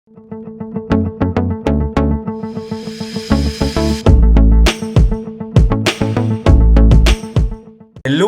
Hello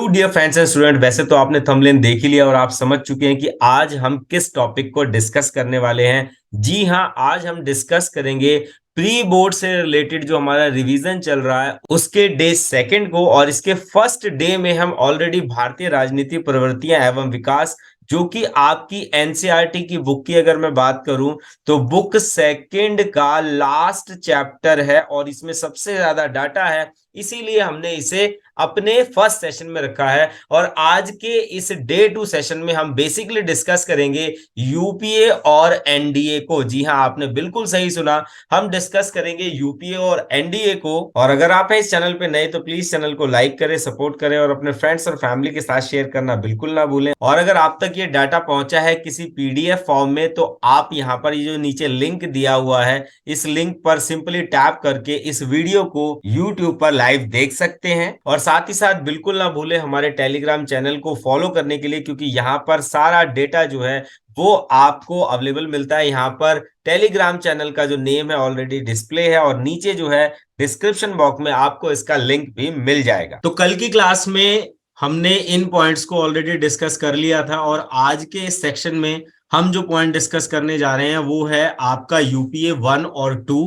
dear friends and student. वैसे तो आपने थंबनेल देख ही लिया और आप समझ चुके हैं कि आज हम किस टॉपिक को डिस्कस करने वाले हैं। जी हाँ, आज हम डिस्कस करेंगे प्री बोर्ड से रिलेटेड जो हमारा रिवीजन चल रहा है उसके डे सेकंड को। और इसके फर्स्ट डे में हम ऑलरेडी भारतीय राजनीति प्रवृत्तियां एवं विकास, जो कि आपकी एनसीईआरटी की बुक की अगर मैं बात करूं तो बुक सेकंड का लास्ट चैप्टर है और इसमें सबसे ज्यादा डाटा है, इसीलिए हमने इसे अपने फर्स्ट सेशन में रखा है। और आज के इस डे 2 सेशन में हम बेसिकली डिस्कस करेंगे यूपीए और एनडीए को। जी हाँ, आपने बिल्कुल सही सुना, हम डिस्कस करेंगे यूपीए और एनडीए को। और अगर आप हैं इस चैनल पे नए तो प्लीज चैनल को लाइक करें, सपोर्ट करें और अपने फ्रेंड्स और फैमिली के साथ शेयर करना बिल्कुल ना भूलें। और अगर आप तक ये डाटा पहुंचा है किसी पीडीएफ फॉर्म में तो आप यहाँ पर ये जो नीचे लिंक दिया हुआ है, इस लिंक पर सिंपली टैप करके इस वीडियो को यूट्यूब पर लाइव देख सकते हैं। और साथ ही साथ बिल्कुल ना भूलें हमारे टेलीग्राम चैनल को फॉलो करने के लिए, क्योंकि यहाँ पर सारा डेटा जो है वो आपको अवेलेबल मिलता है। यहाँ पर टेलीग्राम चैनल का जो नेम है ऑलरेडी डिस्प्ले है और नीचे जो है डिस्क्रिप्शन बॉक्स में आपको इसका लिंक भी मिल जाएगा। तो कल की क्लास में हमने इन पॉइंट्स को ऑलरेडी डिस्कस कर लिया था और आज के इस सेक्शन में हम जो पॉइंट डिस्कस करने जा रहे हैं वो है आपका यूपीए 1 और 2,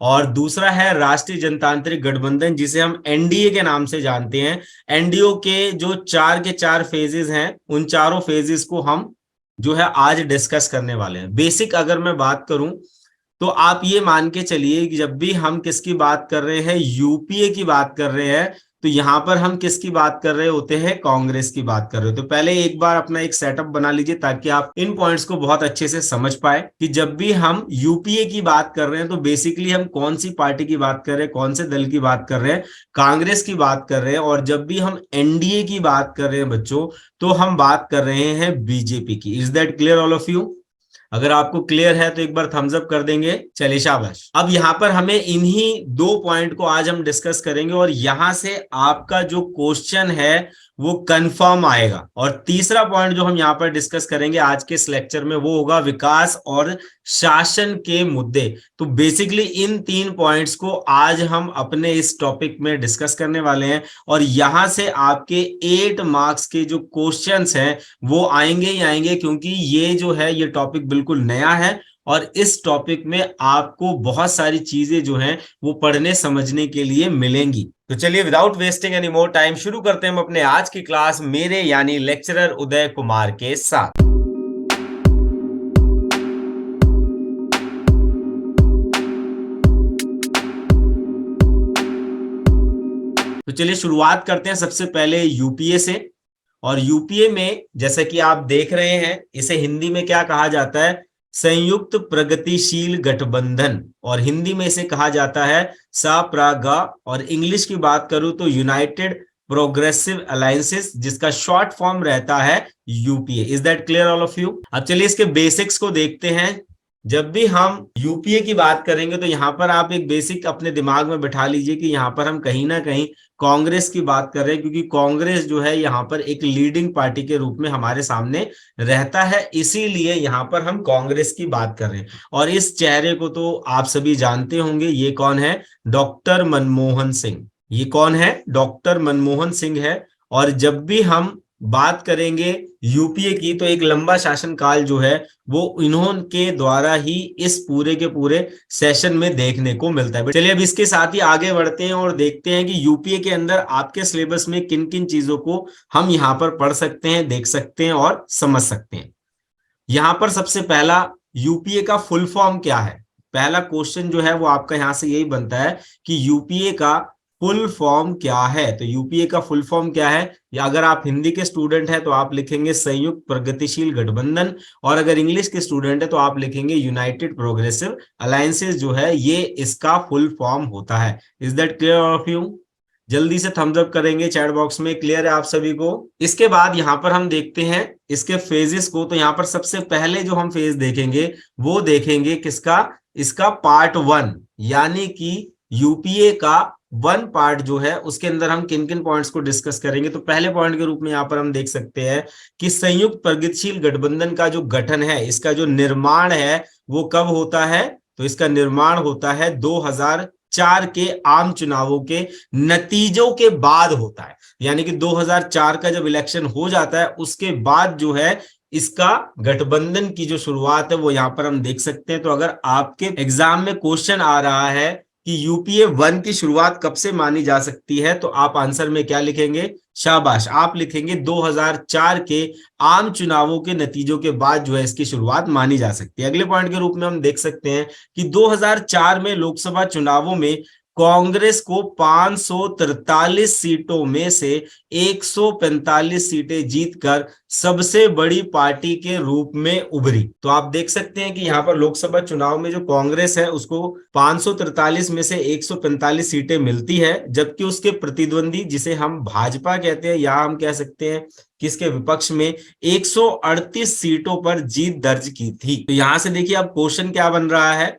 और दूसरा है राष्ट्रीय जनतांत्रिक गठबंधन जिसे हम एनडीए के नाम से जानते हैं। एनडीए के जो 4 के 4 फेजेस हैं, उन चारों फेजेस को हम जो है आज डिस्कस करने वाले हैं। बेसिक अगर मैं बात करूं तो आप ये मान के चलिए कि जब भी हम किसकी बात कर रहे हैं, यूपीए की बात कर रहे हैं, तो यहां पर हम किसकी बात कर रहे होते हैं, कांग्रेस की बात कर रहे हो। तो पहले एक बार अपना एक सेटअप बना लीजिए ताकि आप इन पॉइंट्स को बहुत अच्छे से समझ पाए कि जब भी हम यूपीए की बात कर रहे हैं तो बेसिकली हम कौन सी पार्टी की बात कर रहे हैं, कौन से दल की बात कर रहे हैं, कांग्रेस की बात कर रहे हैं। और जब भी हम एनडीए की बात कर रहे हैं बच्चों, तो हम बात कर रहे हैं बीजेपी की। Is that clear all of you? अगर आपको क्लियर है तो एक बार थम्स अप कर देंगे। चलिए शाबाश। अब यहां पर हमें इन्हीं 2 पॉइंट को आज हम डिस्कस करेंगे और यहां से आपका जो क्वेश्चन है वो कंफर्म आएगा। और तीसरा पॉइंट जो हम यहां पर डिस्कस करेंगे आज के इस लेक्चर में वो होगा विकास और शासन के मुद्दे। तो बेसिकली इन 3 पॉइंट्स को आज हम अपने इस टॉपिक में डिस्कस करने वाले हैं और यहां से आपके 8 मार्क्स के जो क्वेश्चंस हैं वो आएंगे ही आएंगे, क्योंकि ये जो है ये टॉपिक बिल्कुल नया है और इस टॉपिक में आपको बहुत सारी चीजें जो हैं वो पढ़ने समझने के लिए मिलेंगी। तो चलिए without wasting any more time शुरू करते हैं हम अपने आज की क्लास मेरे यानी लेक्चरर उदय कुमार के साथ। तो चलिए शुरुआत करते हैं सबसे पहले यूपीए से। और यूपीए में जैसे कि आप देख रहे हैं इसे हिंदी में क्या कहा जाता है, संयुक्त प्रगतिशील गठबंधन, और हिंदी में इसे कहा जाता है सप्रागा। और इंग्लिश की बात करूं तो यूनाइटेड प्रोग्रेसिव अलायंसेस, जिसका शॉर्ट फॉर्म रहता है UPA. Is that clear all of you? अब चलिए इसके बेसिक्स को देखते हैं। जब भी हम यूपीए की बात करेंगे तो यहां पर आप एक बेसिक अपने दिमाग में बैठा लीजिए कि यहां पर हम कहीं ना कहीं कांग्रेस की बात कर रहे हैं, क्योंकि कांग्रेस जो है यहाँ पर एक लीडिंग पार्टी के रूप में हमारे सामने रहता है, इसीलिए यहाँ पर हम कांग्रेस की बात कर रहे हैं। और इस चेहरे को तो आप सभी जानते होंगे, ये कौन है? डॉक्टर मनमोहन सिंह। ये कौन है? डॉक्टर मनमोहन सिंह है। और जब भी हम बात करेंगे यूपीए की तो एक लंबा शासनकाल जो है वो इन्होंने द्वारा ही इस पूरे के पूरे सेशन में देखने को मिलता है। चलिए अब इसके साथ ही आगे बढ़ते हैं और देखते हैं कि यूपीए के अंदर आपके सिलेबस में किन किन चीजों को हम यहाँ पर पढ़ सकते हैं, देख सकते हैं और समझ सकते हैं। यहाँ पर सबसे पहला, यूपीए का फुल फॉर्म क्या है? पहला क्वेश्चन जो है वो आपका यहाँ से यही बनता है कि यूपीए का फुल फॉर्म क्या है। तो यूपीए का फुल फॉर्म क्या है, या अगर आप हिंदी के स्टूडेंट हैं तो आप लिखेंगे संयुक्त प्रगतिशील गठबंधन, और अगर इंग्लिश के स्टूडेंट है तो आप लिखेंगे यूनाइटेड प्रोग्रेसिव अलायंसेस, जो है ये इसका फुल फॉर्म होता है। Is that clear of you? जल्दी से थम्स अप करेंगे चैट बॉक्स में। क्लियर है आप सभी को? इसके बाद यहां पर हम देखते हैं इसके फेजेस को। तो यहां पर सबसे पहले जो हम फेज देखेंगे वो देखेंगे किसका? इसका पार्ट 1, यानी कि यूपीए का वन पार्ट जो है उसके अंदर हम किन किन पॉइंट्स को डिस्कस करेंगे। तो पहले पॉइंट के रूप में यहाँ पर हम देख सकते हैं कि संयुक्त प्रगतिशील गठबंधन का जो गठन है, इसका जो निर्माण है वो कब होता है। तो इसका निर्माण होता है 2004 के आम चुनावों के नतीजों के बाद होता है। यानी कि 2004 का जब इलेक्शन हो जाता है उसके बाद जो है इसका गठबंधन की जो शुरुआत है वो यहां पर हम देख सकते हैं। तो अगर आपके एग्जाम में क्वेश्चन आ रहा है कि यूपीए 1 की शुरुआत कब से मानी जा सकती है, तो आप आंसर में क्या लिखेंगे? शाबाश, आप लिखेंगे 2004 के आम चुनावों के नतीजों के बाद जो है इसकी शुरुआत मानी जा सकती है। अगले पॉइंट के रूप में हम देख सकते हैं कि 2004 में लोकसभा चुनावों में कांग्रेस को 543 सीटों में से 145 सीटें जीतकर सबसे बड़ी पार्टी के रूप में उभरी। तो आप देख सकते हैं कि यहाँ पर लोकसभा चुनाव में जो कांग्रेस है उसको 543 में से 145 सीटें मिलती है, जबकि उसके प्रतिद्वंदी जिसे हम भाजपा कहते हैं या हम कह सकते हैं किसके विपक्ष में 138 सीटों पर जीत दर्ज की थी। तो यहां से देखिए अब क्वेश्चन क्या बन रहा है।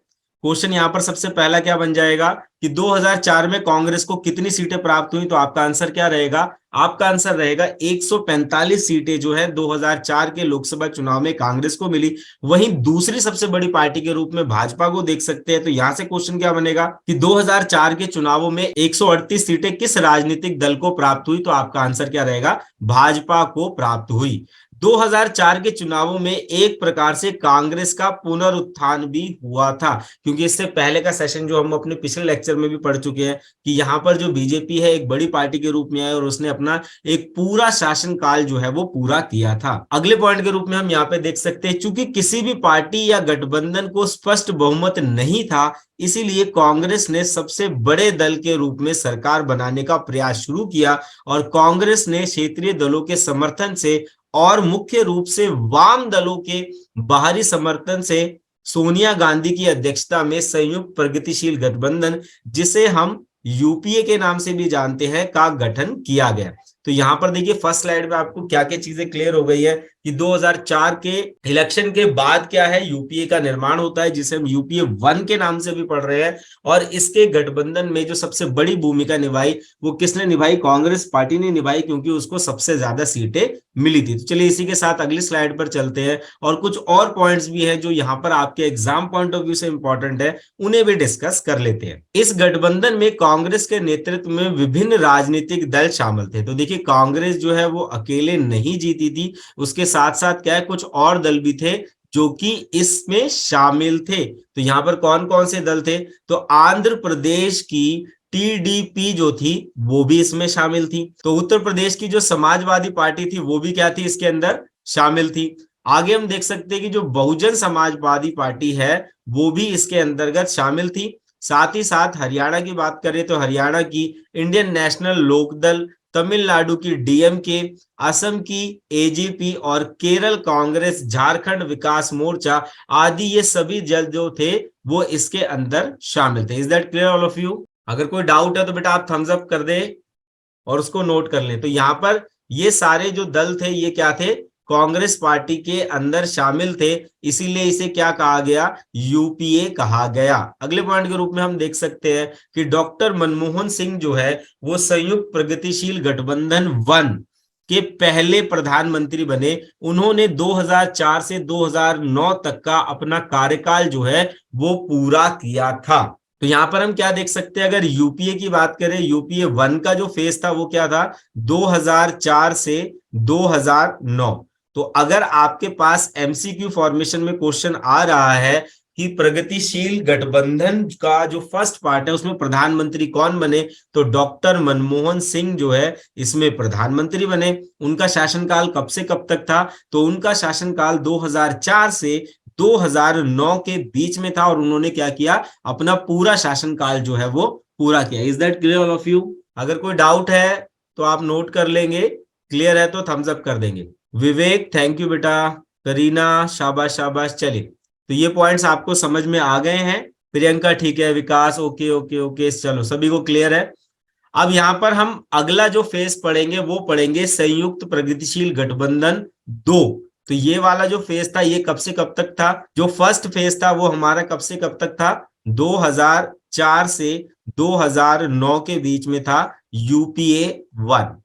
क्वेश्चन यहां पर सबसे पहला क्या बन जाएगा कि 2004 में कांग्रेस को कितनी सीटें प्राप्त हुई। तो आपका आंसर क्या रहेगा? आपका आंसर रहेगा 145 सीटें जो है 2004 के लोकसभा चुनाव में कांग्रेस को मिली। वहीं दूसरी सबसे बड़ी पार्टी के रूप में भाजपा को देख सकते हैं। तो यहां से क्वेश्चन क्या बनेगा कि 2004 के चुनावों में 138 सीटें किस राजनीतिक दल को प्राप्त हुई। तो आपका आंसर क्या रहेगा? भाजपा को प्राप्त हुई। 2004 के चुनावों में एक प्रकार से कांग्रेस का पुनरुत्थान भी हुआ था, क्योंकि इससे पहले का सेशन जो हम अपने पिछले लेक्चर में भी पढ़ चुके हैं कि यहाँ पर जो बीजेपी है एक बड़ी पार्टी के रूप में आया और उसने अपना एक पूरा शासन काल जो है वो पूरा किया था। अगले पॉइंट के रूप में हम यहाँ पे देख सकते हैं, चूंकि किसी भी पार्टी या गठबंधन को स्पष्ट बहुमत नहीं था, इसीलिए कांग्रेस ने सबसे बड़े दल के रूप में सरकार बनाने का प्रयास शुरू किया और कांग्रेस ने क्षेत्रीय दलों के समर्थन से और मुख्य रूप से वाम दलों के बाहरी समर्थन से सोनिया गांधी की अध्यक्षता में संयुक्त प्रगतिशील गठबंधन, जिसे हम यूपीए के नाम से भी जानते हैं, का गठन किया गया। तो यहां पर देखिए फर्स्ट स्लाइड में आपको क्या क्या चीजें क्लियर हो गई है कि 2004 के इलेक्शन के बाद क्या है, यूपीए का निर्माण होता है जिसे हम यूपीए 1 के नाम से भी पढ़ रहे हैं। और इसके गठबंधन में जो सबसे बड़ी भूमिका निभाई वो किसने निभाई? कांग्रेस पार्टी ने निभाई, क्योंकि उसको सबसे ज्यादा सीटें मिली थी। तो चलिए इसी के साथ अगली स्लाइड पर चलते हैं और कुछ और पॉइंट्स भी हैं जो यहाँ पर आपके एग्जाम पॉइंट ऑफ व्यू से इंपॉर्टेंट है, उन्हें भी डिस्कस कर लेते हैं। इस गठबंधन में कांग्रेस के नेतृत्व में विभिन्न राजनीतिक दल शामिल थे। तो देखिए कांग्रेस जो है वो अकेले नहीं जीती थी, उसके साथ साथ क्या है कुछ और दल भी थे जो कि इसमें शामिल थे। तो यहां पर कौन कौन से दल थे? तो आंध्र प्रदेश की टीडीपी जो थी वो भी इसमें शामिल थी। तो उत्तर प्रदेश की जो समाजवादी पार्टी थी वो भी क्या थी? इसके अंदर शामिल थी। आगे हम देख सकते हैं कि जो बहुजन समाजवादी पार्टी है वो भी इसके अंतर्गत शामिल थी। साथ ही साथ हरियाणा की बात करें तो हरियाणा की इंडियन नेशनल लोकदल, तमिलनाडु की डीएमके, असम की एजीपी और केरल कांग्रेस, झारखंड विकास मोर्चा आदि ये सभी दल जो थे वो इसके अंदर शामिल थे। Is that clear all of you? अगर कोई डाउट है तो बेटा आप थम्स अप कर दे और उसको नोट कर लें। तो यहां पर ये सारे जो दल थे ये क्या थे? कांग्रेस पार्टी के अंदर शामिल थे, इसीलिए इसे क्या कहा गया? यूपीए कहा गया। अगले पॉइंट के रूप में हम देख सकते हैं कि डॉक्टर मनमोहन सिंह जो है वो संयुक्त प्रगतिशील गठबंधन 1 के पहले प्रधानमंत्री बने। उन्होंने 2004 से 2009 तक का अपना कार्यकाल जो है वो पूरा किया था। तो यहां पर हम क्या देख सकते हैं, अगर यूपीए की बात करें, यूपीए 1 का जो फेज था वो क्या था? 2004 से 2009। तो अगर आपके पास एमसीक्यू फॉर्मेशन में क्वेश्चन आ रहा है कि प्रगतिशील गठबंधन का जो फर्स्ट पार्ट है उसमें प्रधानमंत्री कौन बने, तो डॉक्टर मनमोहन सिंह जो है इसमें प्रधानमंत्री बने। उनका शासनकाल कब से कब तक था? तो उनका शासनकाल 2004 से 2009 के बीच में था और उन्होंने क्या किया? अपना पूरा शासनकाल जो है वो पूरा किया। Is that clear all of you? अगर कोई डाउट है तो आप नोट कर लेंगे, क्लियर है तो थम्स अप कर देंगे। विवेक थैंक यू बेटा, करीना शाबाश शाबाश। चलिए तो ये पॉइंट्स आपको समझ में आ गए हैं। प्रियंका ठीक है, विकास ओके ओके ओके, चलो सभी को क्लियर है। अब यहां पर हम अगला जो फेज पढ़ेंगे वो पढ़ेंगे संयुक्त प्रगतिशील गठबंधन 2। तो ये वाला जो फेज था ये कब से कब तक था? जो फर्स्ट फेज था वो हमारा कब से कब तक था? 2004 से 2009 के बीच में था यूपीए 1।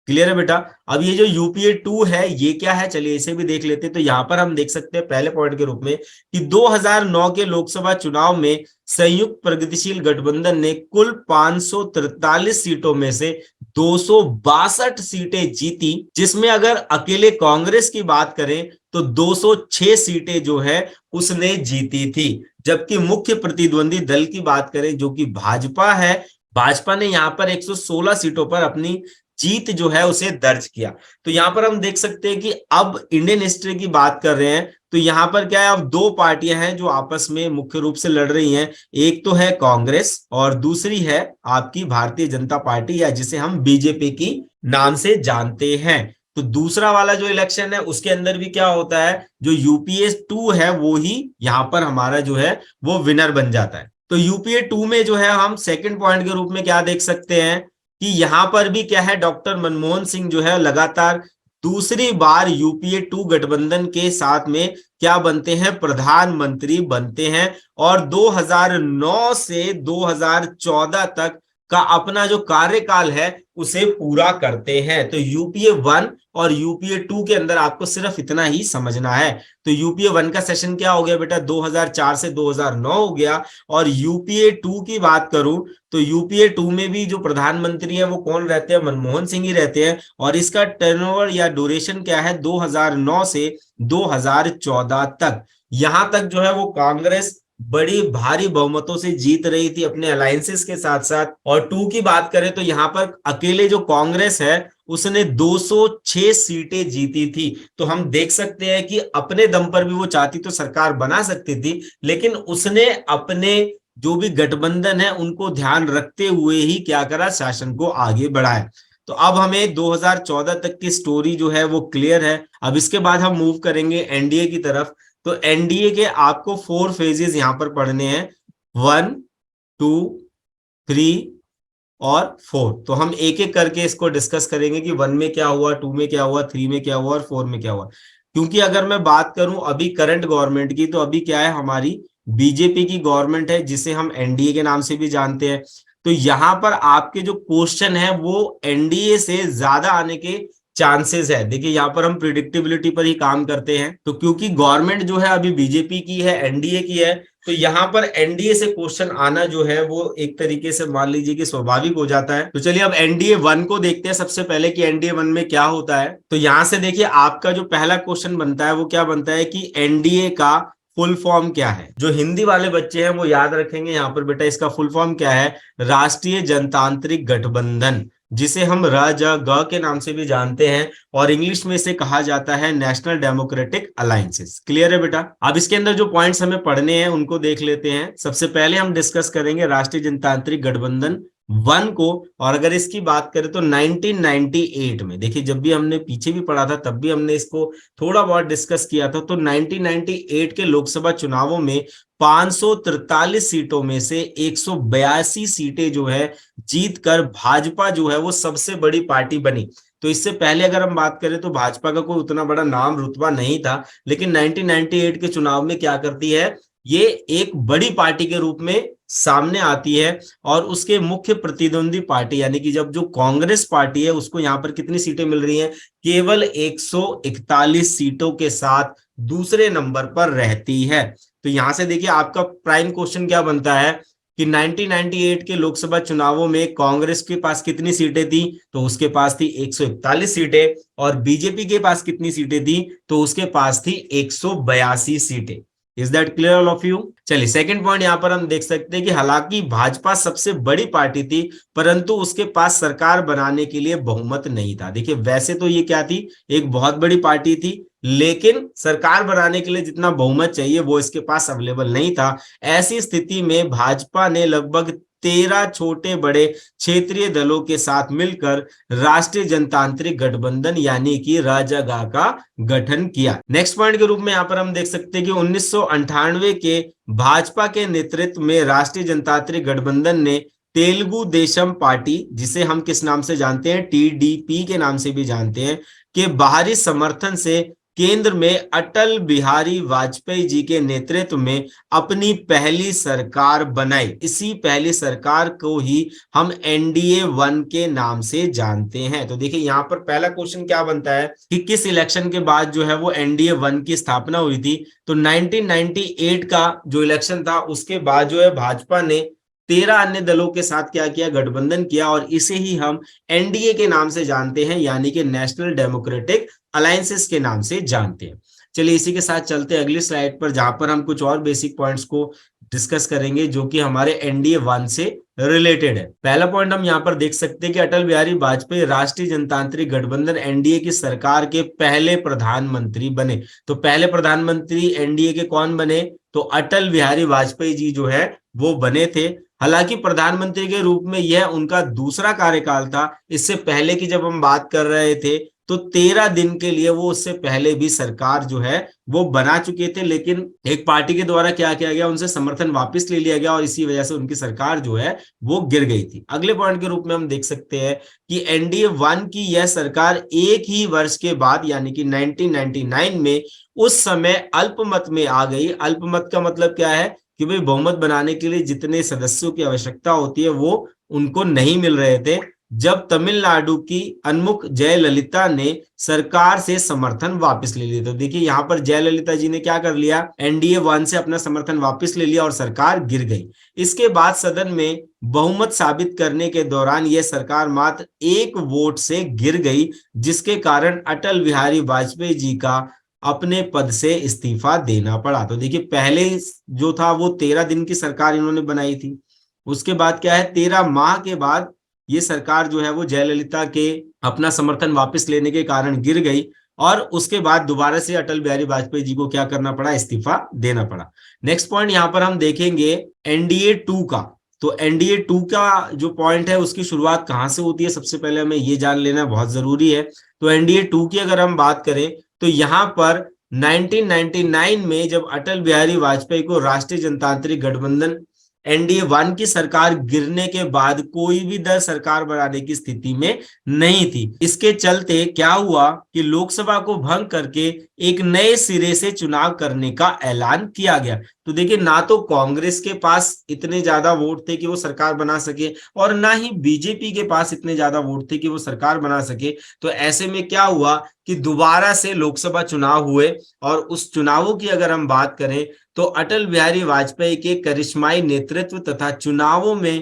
क्लियर है बेटा। अब ये जो यूपीए 2 है ये क्या है, चलिए इसे भी देख लेते हैं। तो यहां पर हम देख सकते हैं पहले पॉइंट के रूप में कि 2009 के लोकसभा चुनाव में संयुक्त प्रगतिशील गठबंधन ने कुल 543 सीटों में से 262 सीटें जीती, जिसमें अगर अकेले कांग्रेस की बात करें तो 206 सीटें जो है उसने जीती थी। जबकि मुख्य प्रतिद्वंदी दल की बात करें जो कि भाजपा है, भाजपा ने यहां पर 116 सीटों पर अपनी जीत जो है उसे दर्ज किया। तो यहां पर हम देख सकते हैं कि अब इंडियन हिस्ट्री की बात कर रहे हैं तो यहां पर क्या है, अब दो पार्टियां हैं जो आपस में मुख्य रूप से लड़ रही हैं। एक तो है कांग्रेस और दूसरी है आपकी भारतीय जनता पार्टी, या जिसे हम बीजेपी की नाम से जानते हैं। तो दूसरा वाला जो इलेक्शन है उसके अंदर भी क्या होता है, जो यूपीए 2 है वो ही यहां पर हमारा जो है वो विनर बन जाता है। तो यूपीए 2 में जो है हम सेकंड पॉइंट के रूप में क्या देख सकते हैं कि यहां पर भी क्या है, डॉक्टर मनमोहन सिंह जो है लगातार दूसरी बार यूपीए 2 गठबंधन के साथ में क्या बनते हैं, प्रधानमंत्री बनते हैं। और 2009 से 2014 तक का अपना जो कार्यकाल है उसे पूरा करते हैं। तो यूपीए 1 और यूपीए 2 के अंदर आपको सिर्फ इतना ही समझना है। तो यूपीए 1 का सेशन क्या हो गया बेटा, 2004 से 2009 हो गया। और यूपीए 2 की बात करूं तो यूपीए 2 में भी जो प्रधानमंत्री है वो कौन रहते हैं, मनमोहन सिंह ही रहते हैं। और इसका टर्नओवर या ड्यूरेशन क्या है, 2009 से 2014 तक। यहां तक जो है वो कांग्रेस बड़ी भारी बहुमतों से जीत रही थी अपने अलायंसेस के साथ साथ। और 2 की बात करें तो यहां पर अकेले जो कांग्रेस है उसने 206 सीटें जीती थी। तो हम देख सकते हैं कि अपने दम पर भी वो चाहती तो सरकार बना सकती थी, लेकिन उसने अपने जो भी गठबंधन है उनको ध्यान रखते हुए ही क्या करा, शासन को आगे बढ़ाया। तो अब हमें 2014 तक की स्टोरी जो है वो क्लियर है। अब इसके बाद हम मूव करेंगे एनडीए की तरफ। तो एनडीए के आपको 4 फेजेस यहां पर पढ़ने हैं, 1, 2, 3 और 4। तो हम एक एक करके इसको डिस्कस करेंगे कि 1 में क्या हुआ, 2 में क्या हुआ, 3 में क्या हुआ और 4 में क्या हुआ। क्योंकि अगर मैं बात करूं अभी करंट गवर्नमेंट की, तो अभी क्या है, हमारी बीजेपी की गवर्नमेंट है जिसे हम एनडीए के नाम से भी जानते हैं। तो यहां पर आपके जो क्वेश्चन है वो एनडीए से ज्यादा आने के चांसेस है। देखिए यहाँ पर हम प्रिडिक्टेबिलिटी पर ही काम करते हैं। तो क्योंकि गवर्नमेंट जो है अभी बीजेपी की है, एनडीए की है, तो यहाँ पर एनडीए से क्वेश्चन आना जो है वो एक तरीके से मान लीजिए कि स्वाभाविक हो जाता है। तो चलिए अब एनडीए 1 को देखते हैं सबसे पहले कि एनडीए 1 में क्या होता है। तो यहां से देखिए आपका जो पहला क्वेश्चन बनता है वो क्या बनता है कि एनडीए का फुल फॉर्म क्या है। जो हिंदी वाले बच्चे हैं वो याद रखेंगे यहाँ पर बेटा, इसका फुल फॉर्म क्या है, राष्ट्रीय जनतांत्रिक गठबंधन, जिसे हम ग के नाम से भी जानते हैं। और इंग्लिश में इसे कहा जाता है नेशनल डेमोक्रेटिक अलायंसेस। क्लियर है बेटा। अब इसके अंदर जो पॉइंट्स हमें पढ़ने हैं उनको देख लेते हैं। सबसे पहले हम डिस्कस करेंगे राष्ट्रीय जनतांत्रिक गठबंधन 1 को। और अगर इसकी बात करें तो 1998 में, देखिए जब भी हमने पीछे भी पढ़ा था तब भी हमने इसको थोड़ा बहुत डिस्कस किया था। तो 1998 के लोकसभा चुनावों में 543 सीटों में से 182 सीटें जो है जीतकर भाजपा जो है वो सबसे बड़ी पार्टी बनी। तो इससे पहले अगर हम बात करें तो भाजपा का कोई उतना बड़ा नाम रुतबा नहीं था, लेकिन 1998 के चुनाव में क्या करती है, ये एक बड़ी पार्टी के रूप में सामने आती है। और उसके मुख्य प्रतिद्वंदी पार्टी यानी कि जब जो कांग्रेस पार्टी है उसको यहाँ पर कितनी सीटें मिल रही हैं, केवल 141 सीटों के साथ दूसरे नंबर पर रहती है। तो यहां से देखिए आपका प्राइम क्वेश्चन क्या बनता है कि 1998 के लोकसभा चुनावों में कांग्रेस के पास कितनी सीटें थी, तो उसके पास थी 141 सीटें। और बीजेपी के पास कितनी सीटें थी, तो उसके पास थी 182 सीटें। Is that clear all of you. चलिए सेकंड पॉइंट यहां पर हम देख सकते हैं कि हालांकि भाजपा सबसे बड़ी पार्टी थी परंतु उसके पास सरकार बनाने के लिए बहुमत नहीं था। देखिए वैसे तो ये क्या थी, एक बहुत बड़ी पार्टी थी, लेकिन सरकार बनाने के लिए जितना बहुमत चाहिए वो इसके पास अवेलेबल नहीं था। ऐसी स्थिति में भाजपा ने लगभग 13 छोटे बड़े क्षेत्रीय दलों के साथ मिलकर राष्ट्रीय जनतांत्रिक गठबंधन यानी कि राजग का गठन किया। नेक्स्ट पॉइंट के रूप में यहां पर हम देख सकते हैं कि 1998 के भाजपा के नेतृत्व में राष्ट्रीय जनतांत्रिक गठबंधन ने तेलुगु देशम पार्टी, जिसे हम किस नाम से जानते हैं, टीडीपी के नाम से भी जानते हैं, के बाहरी समर्थन से केंद्र में अटल बिहारी वाजपेयी जी के नेतृत्व में अपनी पहली सरकार बनाई। इसी पहली सरकार को ही हम एनडीए 1 के नाम से जानते हैं। तो देखिए यहाँ पर पहला क्वेश्चन क्या बनता है कि किस इलेक्शन के बाद जो है वो एनडीए 1 की स्थापना हुई थी। तो 1998 का जो इलेक्शन था उसके बाद जो है भाजपा ने 13 अन्य दलों के साथ क्या किया, गठबंधन किया, और इसे ही हम एनडीए के नाम से जानते हैं, यानी कि नेशनल डेमोक्रेटिक अलायंसेस के नाम से जानते हैं। चलिए इसी के साथ चलते हैं अगली स्लाइड पर, जहां पर हम कुछ और बेसिक पॉइंट्स को डिस्कस करेंगे जो कि हमारे एनडीए 1 से रिलेटेड है। पहला पॉइंट हम यहाँ पर देख सकते हैं कि अटल बिहारी वाजपेयी राष्ट्रीय जनतांत्रिक गठबंधन एनडीए की सरकार के पहले प्रधानमंत्री बने। तो पहले प्रधानमंत्री एनडीए के कौन बने, तो अटल बिहारी वाजपेयी जी जो है वो बने थे। हालांकि प्रधानमंत्री के रूप में यह उनका दूसरा कार्यकाल था। इससे पहले की जब हम बात कर रहे थे तो 13 दिन के लिए वो उससे पहले भी सरकार जो है वो बना चुके थे, लेकिन एक पार्टी के द्वारा क्या किया गया, उनसे समर्थन वापस ले लिया गया और इसी वजह से उनकी सरकार जो है वो गिर गई थी। अगले पॉइंट के रूप में हम देख सकते हैं कि एनडीए 1 की यह सरकार एक ही वर्ष के बाद यानी कि 1999 में उस समय अल्पमत में आ गई। अल्पमत का मतलब क्या है कि भाई बहुमत बनाने के लिए जितने सदस्यों की आवश्यकता होती है वो उनको नहीं मिल रहे थे, जब तमिलनाडु की अनमुख जयललिता ने सरकार से समर्थन वापस ले लिया। तो देखिए यहाँ पर जयललिता जी ने क्या कर लिया, एनडीए 1 से अपना समर्थन वापस ले लिया और सरकार गिर गई। इसके बाद सदन में बहुमत साबित करने के दौरान यह सरकार मात्र एक वोट से गिर गई, जिसके कारण अटल बिहारी वाजपेयी जी का अपने पद से इस्तीफा देना पड़ा। तो देखिए पहले जो था वो 13 दिन की सरकार इन्होंने बनाई थी, उसके बाद क्या है 13 माह के बाद ये सरकार जो है वो जयललिता के अपना समर्थन वापस लेने के कारण गिर गई और उसके बाद दोबारा से अटल बिहारी वाजपेयी जी को क्या करना पड़ा, इस्तीफा देना पड़ा। नेक्स्ट पॉइंट यहां पर हम देखेंगे एनडीए 2 का। तो एनडीए 2 का जो पॉइंट है उसकी शुरुआत कहां से होती है, सबसे पहले हमें ये जान लेना बहुत जरूरी है। तो एनडीए 2 की अगर हम बात करें तो यहां पर 1999 में जब अटल बिहारी वाजपेयी को राष्ट्रीय जनतांत्रिक गठबंधन एनडीए 1 की सरकार गिरने के बाद कोई भी दल सरकार बनाने की स्थिति में नहीं थी। इसके चलते क्या हुआ कि लोकसभा को भंग करके एक नए सिरे से चुनाव करने का ऐलान किया गया। तो देखिए ना तो कांग्रेस के पास इतने ज्यादा वोट थे कि वो सरकार बना सके और ना ही बीजेपी के पास इतने ज्यादा वोट थे कि वो सरकार बना सके। तो ऐसे में क्या हुआ कि दोबारा से लोकसभा चुनाव हुए और उस चुनावों की अगर हम बात करें तो अटल बिहारी वाजपेयी के करिश्माई नेतृत्व तथा चुनावों में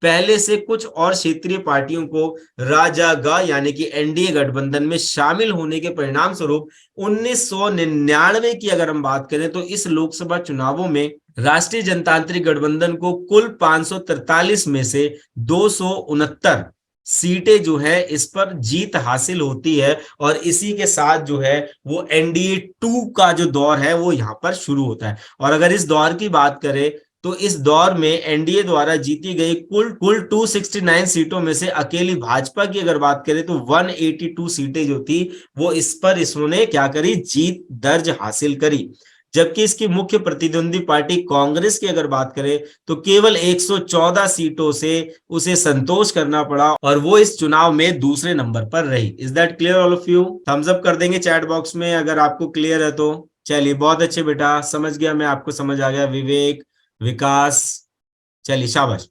पहले से कुछ और क्षेत्रीय पार्टियों को राजागा यानी कि एनडीए गठबंधन में शामिल होने के परिणाम स्वरूप 1999 की अगर हम बात करें तो इस लोकसभा चुनावों में राष्ट्रीय जनतांत्रिक गठबंधन को कुल 543 में से 269 सीटें जो है इस पर जीत हासिल होती है और इसी के साथ जो है वो एनडीए 2 का जो दौर है वो यहाँ पर शुरू होता है। और अगर इस दौर की बात करें तो इस दौर में एनडीए द्वारा जीती गई कुल 269 सीटों में से अकेली भाजपा की अगर बात करें तो 182 सीटें जो थी वो इस पर इसने क्या करी, जीत दर्ज हासिल करी। जबकि इसकी मुख्य प्रतिद्वंदी पार्टी कांग्रेस की अगर बात करें तो केवल 114 सीटों से उसे संतोष करना पड़ा और वो इस चुनाव में दूसरे नंबर पर रही। Is that clear all of you? Thumbs up कर देंगे चैट बॉक्स में अगर आपको क्लियर है तो। चलिए बहुत अच्छे बेटा, समझ गया मैं, आपको समझ आ गया। विवेक, विकास, चलिए शाबाश।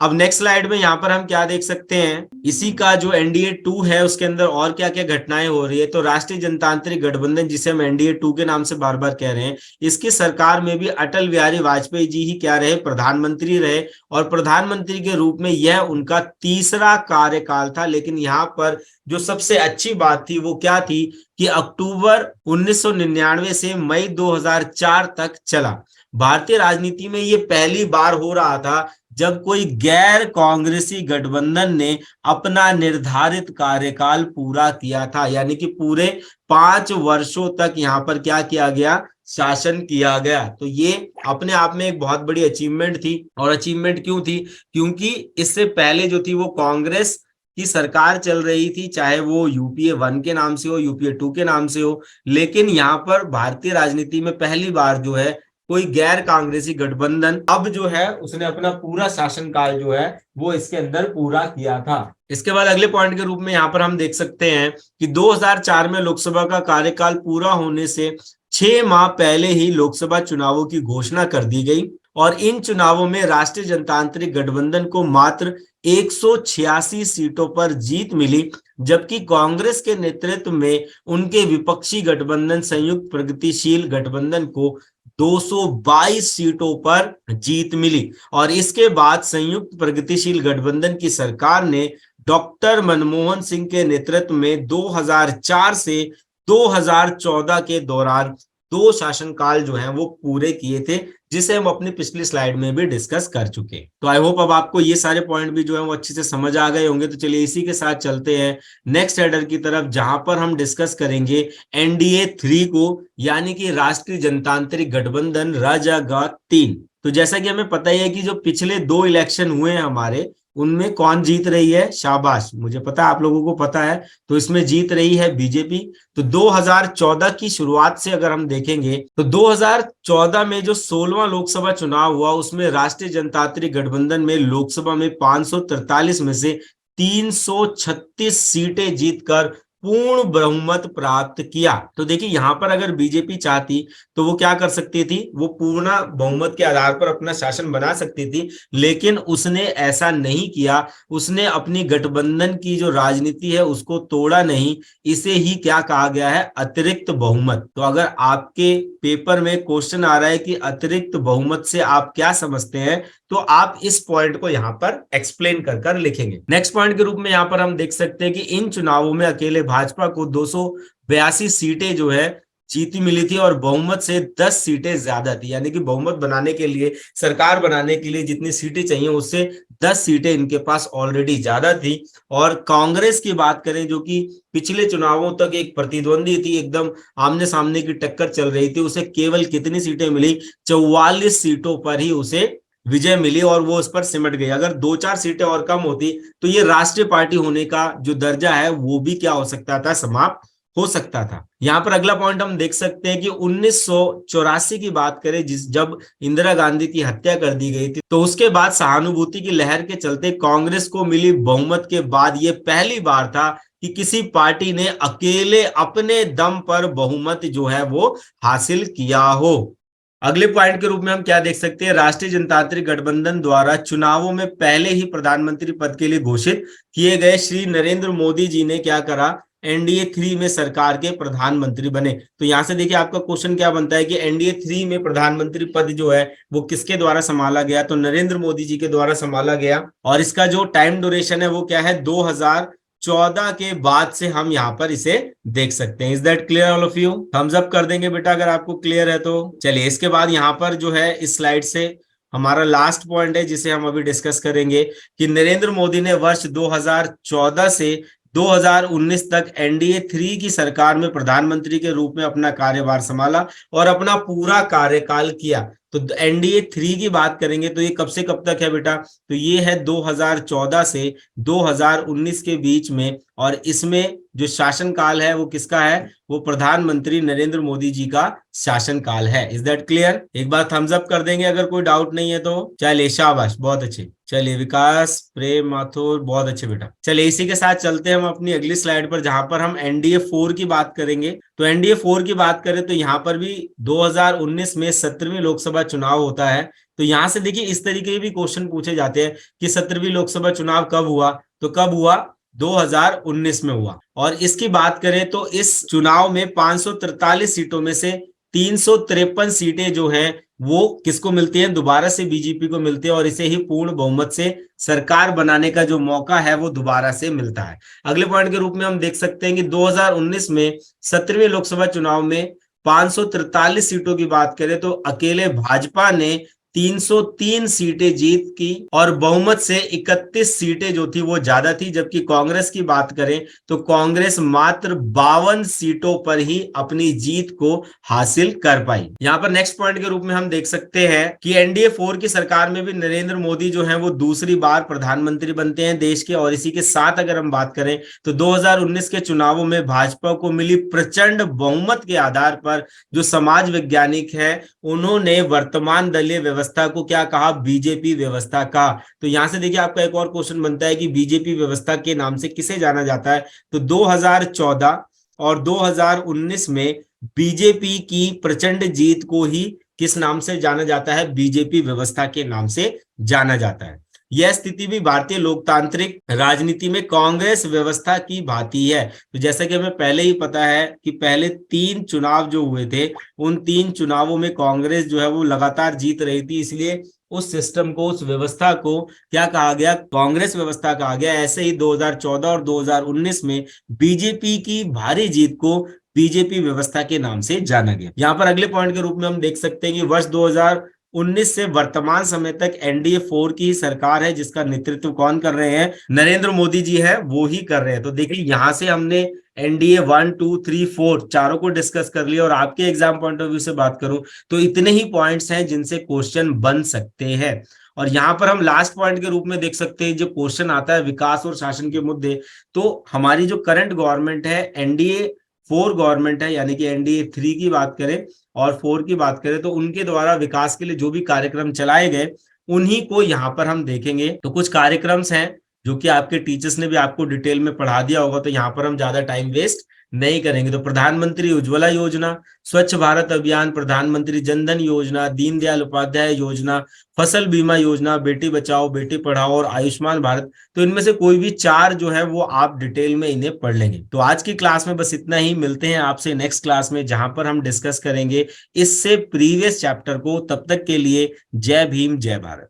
अब नेक्स्ट स्लाइड में यहाँ पर हम क्या देख सकते हैं, इसी का जो एनडीए 2 है उसके अंदर और क्या क्या घटनाएं हो रही है। तो राष्ट्रीय जनतांत्रिक गठबंधन जिसे हम एनडीए 2 के नाम से बार बार कह रहे हैं, इसकी सरकार में भी अटल बिहारी वाजपेयी जी ही क्या रहे, प्रधानमंत्री रहे और प्रधानमंत्री के रूप में यह उनका तीसरा कार्यकाल था। लेकिन यहाँ पर जो सबसे अच्छी बात थी वो क्या थी कि अक्टूबर 1999 से मई 2004 तक चला। भारतीय राजनीति में ये पहली बार हो रहा था जब कोई गैर कांग्रेसी गठबंधन ने अपना निर्धारित कार्यकाल पूरा किया था, यानी कि पूरे 5 वर्षों तक यहाँ पर क्या किया गया, शासन किया गया। तो ये अपने आप में एक बहुत बड़ी अचीवमेंट थी। और अचीवमेंट क्यों थी, क्योंकि इससे पहले जो थी वो कांग्रेस की सरकार चल रही थी, चाहे वो यूपीए 1 के नाम से हो, यूपीए 2 के नाम से हो, लेकिन यहाँ पर भारतीय राजनीति में पहली बार जो है कोई गैर कांग्रेसी गठबंधन अब जो है उसने अपना पूरा शासनकाल जो है वो इसके अंदर पूरा किया था। इसके बाद अगले पॉइंट के रूप में यहाँ पर हम देख सकते हैं कि 2004 में लोकसभा का कार्यकाल पूरा होने से 6 माह पहले ही लोकसभा चुनावों की घोषणा कर दी गई और इन चुनावों में राष्ट्रीय जनतांत्रिक गठबंधन को मात्र 186 सीटों पर जीत मिली, जबकि कांग्रेस के नेतृत्व में उनके विपक्षी गठबंधन संयुक्त प्रगतिशील गठबंधन को 222 सीटों पर जीत मिली। और इसके बाद संयुक्त प्रगतिशील गठबंधन की सरकार ने डॉक्टर मनमोहन सिंह के नेतृत्व में 2004 से 2014 के दौरान 2 शासनकाल जो है वो पूरे किए थे, जिसे हम अपनी पिछली स्लाइड में भी डिस्कस कर चुके। तो आई होप अब आपको ये सारे पॉइंट भी जो है वो अच्छे से समझ आ गए होंगे। तो चलिए इसी के साथ चलते हैं नेक्स्ट हेडर की तरफ, जहां पर हम डिस्कस करेंगे एनडीए 3 को, यानी कि राष्ट्रीय जनतांत्रिक गठबंधन राजागार 3। तो जैसा कि हमें पता ही है कि जो पिछले 2 इलेक्शन हुए हैं हमारे, उनमें कौन जीत रही है? शाबाश, मुझे पता है आप लोगों को पता है। तो इसमें जीत रही है बीजेपी। तो 2014 की शुरुआत से अगर हम देखेंगे तो 2014 में जो 16वां लोकसभा चुनाव हुआ उसमें राष्ट्रीय जनतांत्रिक गठबंधन में लोकसभा में 543 में से 336 सीटें जीतकर पूर्ण बहुमत प्राप्त किया। तो देखिए यहां पर अगर बीजेपी चाहती तो वो क्या कर सकती थी? वो पूर्ण बहुमत के आधार पर अपना शासन बना सकती थी, लेकिन उसने ऐसा नहीं किया। उसने अपनी गठबंधन की जो राजनीति है उसको तोड़ा नहीं। इसे ही क्या कहा गया है? अतिरिक्त बहुमत। तो अगर आपके पेपर में क्वेश्चन आ रहा है कि अतिरिक्त बहुमत से आप क्या समझते हैं, तो आप इस पॉइंट को यहां पर एक्सप्लेन कर लिखेंगे। नेक्स्ट पॉइंट के रूप में यहां पर हम देख सकते हैं कि इन चुनावों में अकेले भाजपा को 282 सीटें जो है जीती मिली थी और बहुमत से 10 सीटें ज्यादा थी। यानी कि बहुमत बनाने के लिए, सरकार बनाने के लिए जितनी सीटें चाहिए उससे 10 सीटें इनके पास ऑलरेडी ज्यादा थी। और कांग्रेस की बात करें, जो कि पिछले चुनावों तक एक प्रतिद्वंदी थी, एकदम आमने सामने की टक्कर चल रही थी, उसे केवल कितनी सीटें मिली? 44 सीटों पर ही उसे विजय मिली और वो उस पर सिमट गई। अगर 2-4 सीटें और कम होती तो ये राष्ट्रीय पार्टी होने का जो दर्जा है वो भी क्या हो सकता था? समाप्त हो सकता था। यहां पर अगला पॉइंट हम देख सकते हैं कि 1984 की बात करें, जब इंदिरा गांधी की हत्या कर दी गई थी, तो उसके बाद सहानुभूति की लहर के चलते कांग्रेस को मिली बहुमत के बाद ये पहली बार था कि किसी पार्टी ने अकेले अपने दम पर बहुमत जो है वो हासिल किया हो। अगले पॉइंट के रूप में हम क्या देख सकते हैं? राष्ट्रीय जनतांत्रिक गठबंधन द्वारा चुनावों में पहले ही प्रधानमंत्री पद के लिए घोषित किए गए श्री नरेंद्र मोदी जी ने क्या करा? एनडीए 3 में सरकार के प्रधानमंत्री बने। तो यहां से देखिए आपका क्वेश्चन क्या बनता है कि एनडीए 3 में प्रधानमंत्री पद जो है वो किसके द्वारा संभाला गया? तो नरेंद्र मोदी जी के द्वारा संभाला गया। और इसका जो टाइम ड्यूरेशन है वो क्या है? 2014 के बाद से हम यहाँ पर इसे देख सकते हैं। Is that clear all of you? Thumbs up कर देंगे बेटा अगर आपको क्लियर है तो। चलिए इसके बाद यहाँ पर जो है इस स्लाइड से हमारा लास्ट पॉइंट है जिसे हम अभी डिस्कस करेंगे कि नरेंद्र मोदी ने वर्ष 2014 से 2019 तक एनडीए 3 की सरकार में प्रधानमंत्री के रूप में अपना कार्यभार संभाला और अपना पूरा कार्यकाल किया। तो एनडीए 3 की बात करेंगे तो ये कब से कब तक है बेटा? तो ये है 2014 से 2019 के बीच में, और इसमें जो शासनकाल है वो किसका है? वो प्रधानमंत्री नरेंद्र मोदी जी का शासनकाल है। Is that clear? एक बार थम्स अप कर देंगे अगर कोई डाउट नहीं है तो। चलिए शाबाश, बहुत अच्छे। चलिए विकास प्रेम माथुर, बहुत अच्छे बेटा। चलिए इसी के साथ चलते हैं हम अपनी अगली स्लाइड पर, जहां पर हम एनडीए 4 की बात करेंगे। तो एनडीए 4 की बात करें तो यहाँ पर भी 2019 में 17वीं लोकसभा चुनाव होता है। तो यहां से देखिए इस तरीके के भी क्वेश्चन पूछे जाते हैं कि 17वीं लोकसभा चुनाव कब हुआ? तो कब हुआ? 2019 में हुआ। और इसकी बात करें तो इस चुनाव में 543 सीटों में से 353 सीटें जो हैं वो किसको मिलती हैं? दोबारा से बीजेपी को मिलती है, और इसे ही पूर्ण बहुमत से सरकार बनाने का जो मौका है वो दोबारा से मिलता है। अगले पॉइंट के रूप में हम देख सकते हैं कि 2019 में 17वें लोकसभा चुनाव में 543 सीटों की बात करें तो अकेले भाजपा ने 303 सीटें जीत की और बहुमत से 31 सीटें जो थी वो ज्यादा थी। जबकि कांग्रेस की बात करें तो कांग्रेस मात्र 52 सीटों पर ही अपनी जीत को हासिल कर पाई। यहां पर नेक्स्ट पॉइंट के रूप में हम देख सकते हैं कि एनडीए 4 की सरकार में भी नरेंद्र मोदी जो है वो दूसरी बार प्रधानमंत्री बनते हैं देश के। और इसी के साथ अगर हम बात करें तो 2019 के चुनावों में भाजपा को मिली प्रचंड बहुमत के आधार पर जो समाज वैज्ञानिक है उन्होंने वर्तमान दलीय व्यवस्था को क्या कहा, बीजेपी व्यवस्था कहा। तो यहां से देखिए आपका एक और क्वेश्चन बनता है कि बीजेपी व्यवस्था के नाम से किसे जाना जाता है। तो 2014 और 2019 में बीजेपी की प्रचंड जीत को ही किस नाम से जाना जाता है, बीजेपी व्यवस्था के नाम से जाना जाता है। यह स्थिति भी भारतीय लोकतांत्रिक राजनीति में कांग्रेस व्यवस्था की भांति है। तो जैसा कि हमें पहले ही पता है कि पहले 3 चुनाव जो हुए थे उन 3 चुनावों में कांग्रेस जो है वो लगातार जीत रही थी, इसलिए उस सिस्टम को, उस व्यवस्था को क्या कहा गया, कांग्रेस व्यवस्था कहा गया। ऐसे ही 2014 और 2019 में बीजेपी की भारी जीत को बीजेपी व्यवस्था के नाम से जाना गया। यहां पर अगले पॉइंट के रूप में हम देख सकते हैं कि वर्ष 2019 से वर्तमान समय तक एनडीए 4 की सरकार है जिसका नेतृत्व कौन कर रहे हैं, नरेंद्र मोदी जी है वो ही कर रहे हैं। तो देखिए यहां से हमने एनडीए 1 2 3 4 चारों को डिस्कस कर लिया। और आपके एग्जाम पॉइंट ऑफ व्यू से बात करूं तो इतने ही पॉइंट्स हैं जिनसे क्वेश्चन बन सकते हैं। और यहां पर हम लास्ट पॉइंट के रूप में देख सकते हैं जो क्वेश्चन आता है विकास और शासन के मुद्दे। तो हमारी जो करंट गवर्नमेंट है एनडीए 4 गवर्नमेंट है, यानी कि एनडीए 3 की बात करें और 4 की बात करें तो उनके द्वारा विकास के लिए जो भी कार्यक्रम चलाए गए उन्हीं को यहाँ पर हम देखेंगे। तो कुछ कार्यक्रम्स हैं जो कि आपके टीचर्स ने भी आपको डिटेल में पढ़ा दिया होगा, तो यहाँ पर हम ज्यादा टाइम वेस्ट नहीं करेंगे। तो प्रधानमंत्री उज्ज्वला योजना, स्वच्छ भारत अभियान, प्रधानमंत्री जनधन योजना, दीनदयाल उपाध्याय योजना, फसल बीमा योजना, बेटी बचाओ बेटी पढ़ाओ और आयुष्मान भारत। तो इनमें से कोई भी 4 जो है वो आप डिटेल में इन्हें पढ़ लेंगे। तो आज की क्लास में बस इतना ही। मिलते हैं आपसे नेक्स्ट क्लास में जहां पर हम डिस्कस करेंगे इससे प्रीवियस चैप्टर को। तब तक के लिए जय भीम जय भारत।